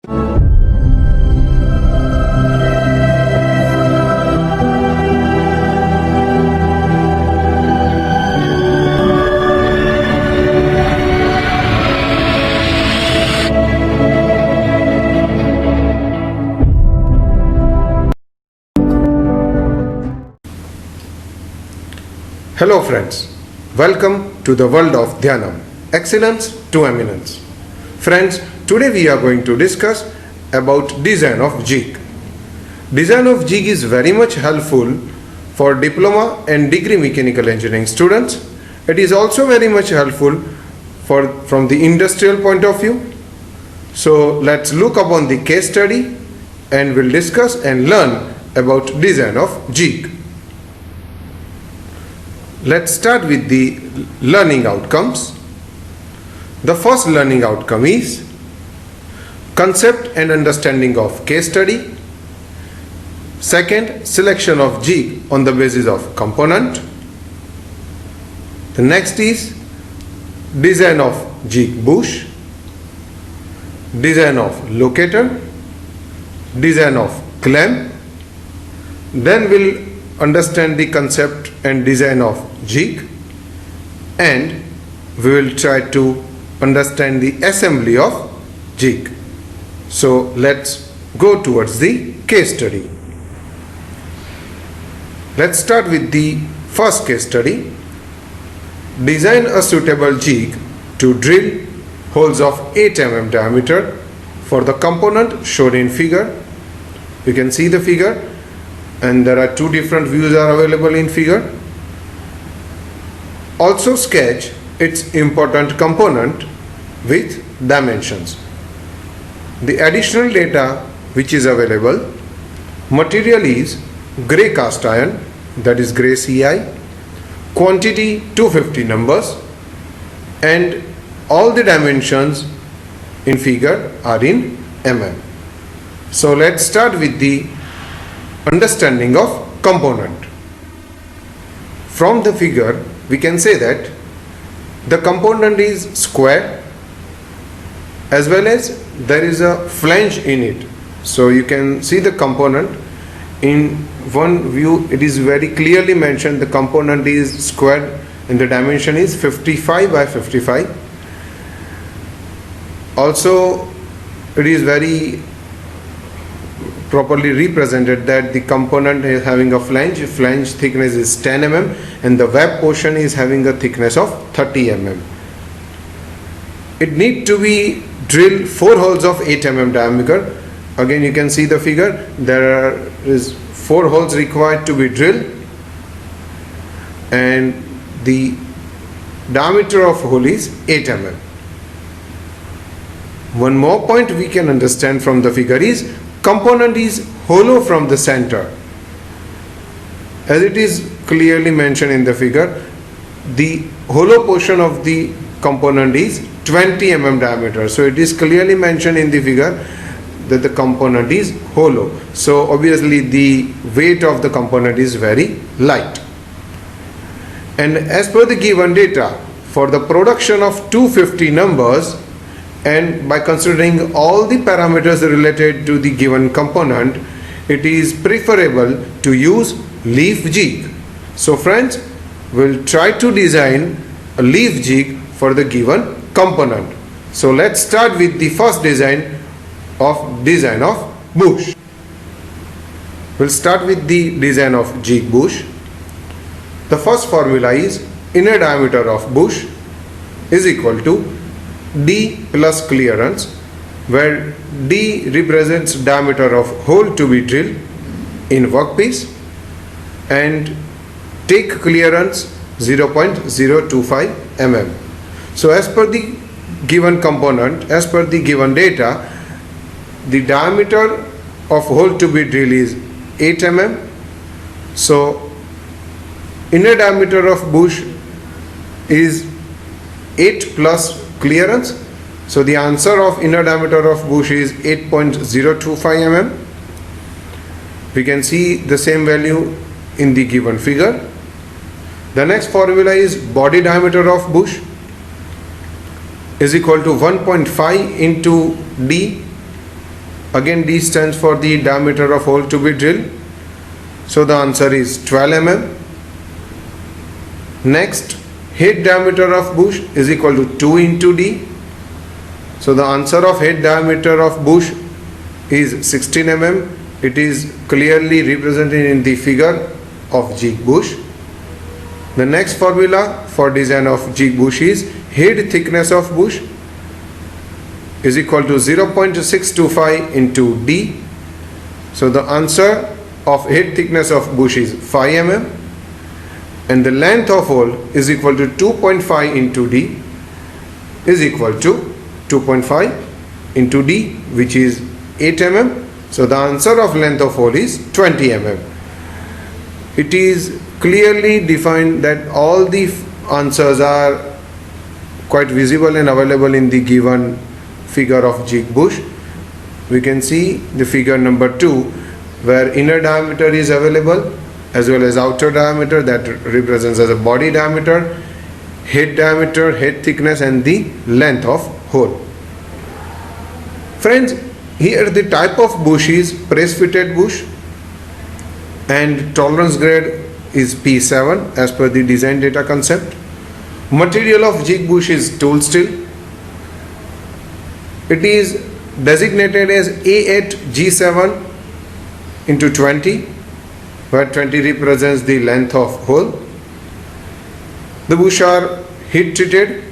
Hello friends, welcome to the world of Dhyanam, excellence to eminence. Friends, today we are going to discuss about design of jig. Design of jig is very much helpful for diploma and degree mechanical engineering students. It is also very much helpful from the industrial point of view. So let's look upon the case study and we'll discuss and learn about design of jig. Let's start with the learning outcomes. The first learning outcome is concept and understanding of case study. Second, selection of jig on the basis of component. The next is design of jig bush, design of locator, design of clamp. Then we'll understand the concept and design of jig, and we will try to understand the assembly of jig. So let's go towards the case study. Let's start with the first case study. Design a suitable jig to drill holes of 8 mm diameter for the component shown in figure. You can see the figure, and there are two different views are available in figure. Also sketch its important component with dimensions. The additional data which is available: material is grey cast iron, that is grey CI, quantity 250 numbers, and all the dimensions in figure are in mm. So let's start with the understanding of component. From the figure we can say that the component is square, as well as there is a flange in it. So you can see the component in one view. It is very clearly mentioned the component is square and the dimension is 55 by 55. Also it is very properly represented that the component is having a flange thickness is 10 mm and the web portion is having a thickness of 30 mm. It need to be drilled 4 holes of 8 mm diameter. Again you can see the figure, there is 4 holes required to be drilled, and the diameter of hole is 8 mm. One more point we can understand from the figure is component is hollow from the center. As it is clearly mentioned in the figure, the hollow portion of the component is 20 mm diameter. So it is clearly mentioned in the figure that the component is hollow. So obviously the weight of the component is very light. And as per the given data, for the production of 250 numbers, and by considering all the parameters related to the given component, it is preferable to use leaf jig. So friends, we'll try to design a leaf jig for the given component. So let's start with the first design of bush. We'll start with the design of jig bush. The first formula is inner diameter of bush is equal to D plus clearance, where D represents diameter of hole to be drilled in workpiece, and take clearance 0.025 mm. So as per the given component, as per the given data, the diameter of hole to be drilled is 8 mm. So inner diameter of bush is 8 plus clearance. So the answer of inner diameter of bush is 8.025 mm. We can see the same value in the given figure. The next formula is body diameter of bush is equal to 1.5 into D Again, D stands for the diameter of hole to be drilled. So the answer is 12 mm. Next, head diameter of bush is equal to 2 into D. So the answer of head diameter of bush is 16 mm. It is clearly represented in the figure of jig bush. The next formula for design of jig bush is head thickness of bush is equal to 0.625 into D. So the answer of head thickness of bush is 5 mm, and the length of hole is equal to 2.5 into D is equal to 2.5 into D, which is 8 mm. So the answer of length of hole is 20 mm. It is clearly defined that all the answers are quite visible and available in the given figure of jig bush. We can see the figure number 2, where inner diameter is available as well as outer diameter, that represents as a body diameter, head diameter, head thickness, and the length of hole. Friends, here the type of bush is press fitted bush and tolerance grade is P7 as per the design data concept. Material of jig bush is tool steel. It is designated as A8G7 into 20, where 20 represents the length of hole. The bush are heat treated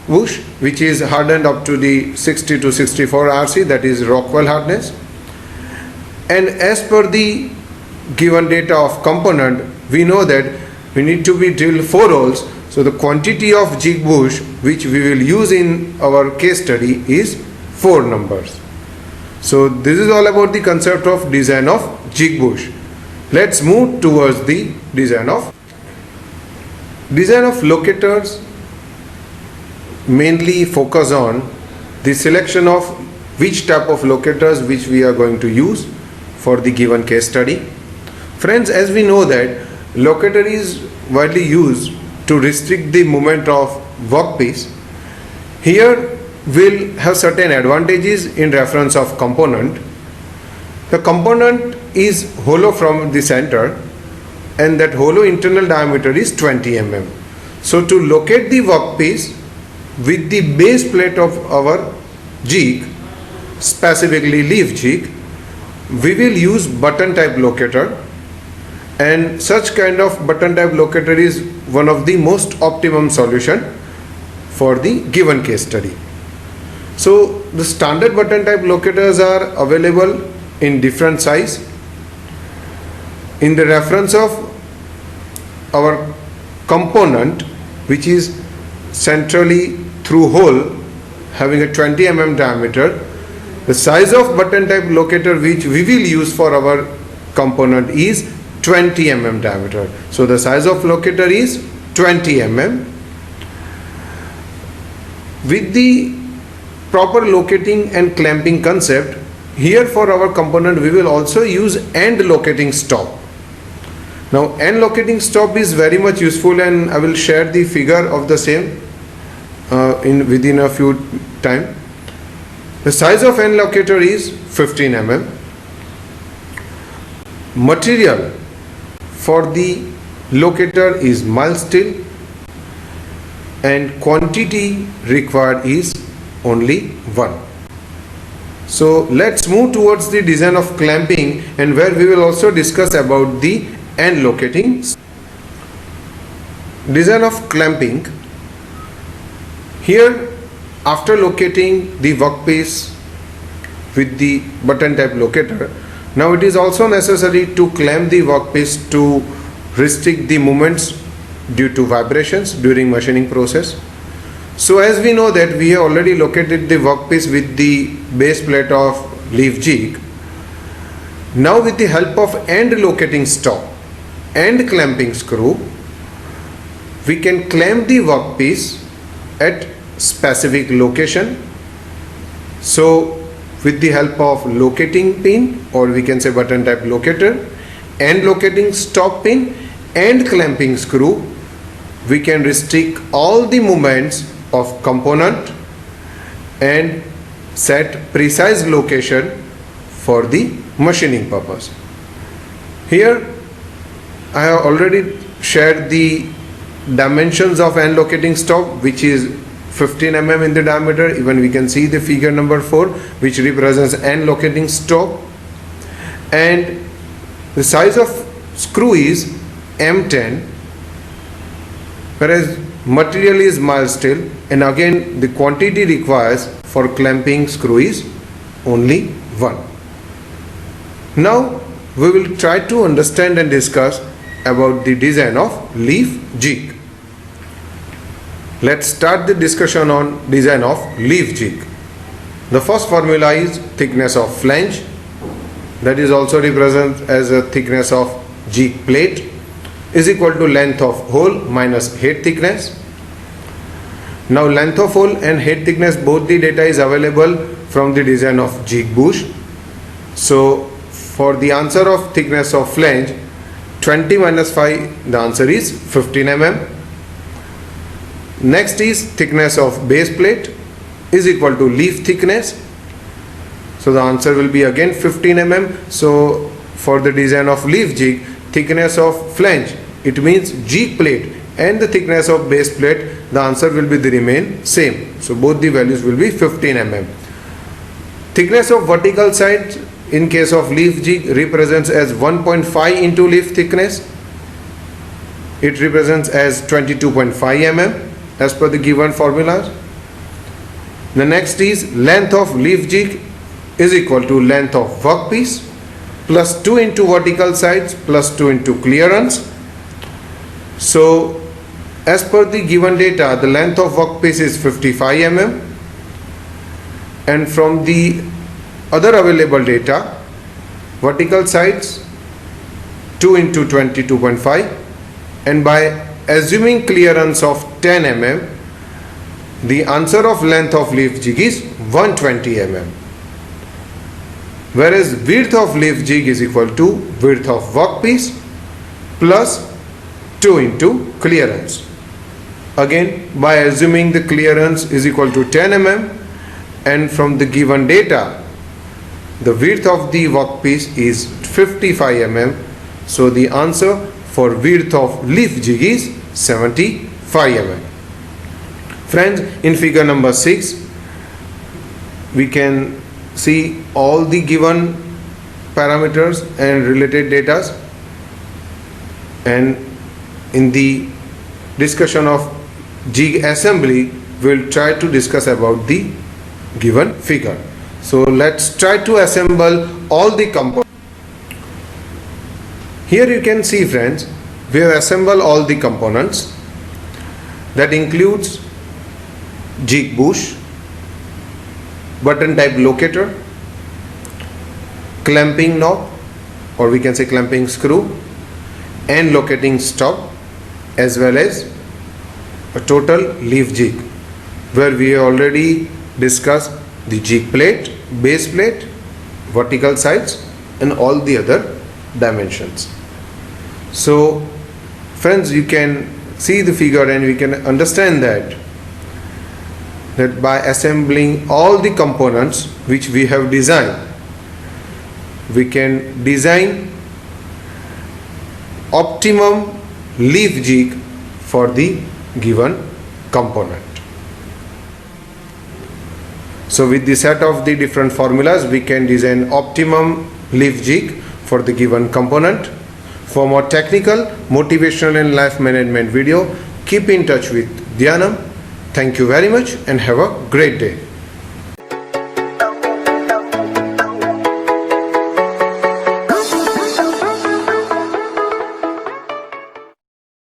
bush, which is hardened up to the 60 to 64 RC, that is Rockwell hardness. And as per the given data of component, we know that we need to be drilled 4 holes. So the quantity of jig bush which we will use in our case study is 4 numbers. So this is all about the concept of design of jig bush. Let's move towards the design of locators. Mainly focus on the selection of which type of locators which we are going to use for the given case study. Friends, as we know that locator is widely used to restrict the movement of workpiece, here will have certain advantages in reference of component. The component is hollow from the center, and that hollow internal diameter is 20 mm. So to locate the workpiece with the base plate of our jig, specifically leaf jig, we will use button type locator, and such kind of button type locator is one of the most optimum solution for the given case study. So the standard button type locators are available in different size. In the reference of our component, which is centrally through hole having a 20 mm diameter, the size of button type locator which we will use for our component is 20 mm diameter. So the size of locator is 20 mm. With the proper locating and clamping concept, here for our component we will also use end locating stop. Now end locating stop is very much useful, and I will share the figure of the same within a few time. The size of end locator is 15 mm. Material for the locator is mild steel, and quantity required is only 1. So let's move towards the design of clamping, and where we will also discuss about the end locating. Design of clamping. Here, after locating the workpiece with the button type locator, now it is also necessary to clamp the workpiece to restrict the movements due to vibrations during machining process. So as we know that we have already located the workpiece with the base plate of leaf jig, now with the help of end locating stop and clamping screw, we can clamp the workpiece at specific location. So with the help of locating pin, or we can say button type locator, and locating stop pin and clamping screw, we can restrict all the movements of component and set precise location for the machining purpose. Here I have already shared the dimensions of end locating stop, which is 15 mm in the diameter. Even we can see the figure number 4, which represents end locating stop, and the size of screw is M10, whereas material is mild steel, and again the quantity requires for clamping screw is only 1. Now we will try to understand and discuss about the design of leaf jig. Let's start the discussion on design of leaf jig. The first formula is thickness of flange, that is also represented as a thickness of jig plate, is equal to length of hole minus head thickness. Now length of hole and head thickness, both the data is available from the design of jig bush. So for the answer of thickness of flange, 20 minus 5, the answer is 15 mm. Next is thickness of base plate is equal to leaf thickness. So the answer will be again 15 mm. So for the design of leaf jig, thickness of flange, it means jig plate and the thickness of base plate, the answer will be the remain same. So both the values will be 15 mm. Thickness of vertical side in case of leaf jig represents as 1.5 into leaf thickness. It represents as 22.5 mm as per the given formulas. The next is length of leaf jig is equal to length of workpiece plus 2 into vertical sides plus 2 into clearance. So as per the given data, the length of workpiece is 55 mm, and from the other available data, vertical sides 2 into 22.5, and by assuming clearance of 10 mm, the answer of length of leaf jig is 120 mm, whereas width of leaf jig is equal to width of workpiece plus 2 into clearance. Again, by assuming the clearance is equal to 10 mm, and from the given data, the width of the workpiece is 55 mm, so the answer for width of leaf jig is 75 mm. Friends, in figure number 6, we can see all the given parameters and related data, and in the discussion of jig assembly, we'll try to discuss about the given figure. So let's try to assemble all the components. Here you can see, friends, we have assembled all the components. That includes jig bush, button type locator, clamping knob, or we can say clamping screw, and locating stop, as well as a total leaf jig, where we have already discussed the jig plate, base plate, vertical sides, and all the other dimensions. So friends, you can see the figure and we can understand that by assembling all the components which we have designed, we can design optimum leaf jig for the given component. So with the set of the different formulas, we can design optimum leaf jig for the given component. For more technical, motivational and life management video, keep in touch with Dhyanam. Thank you very much and have a great day.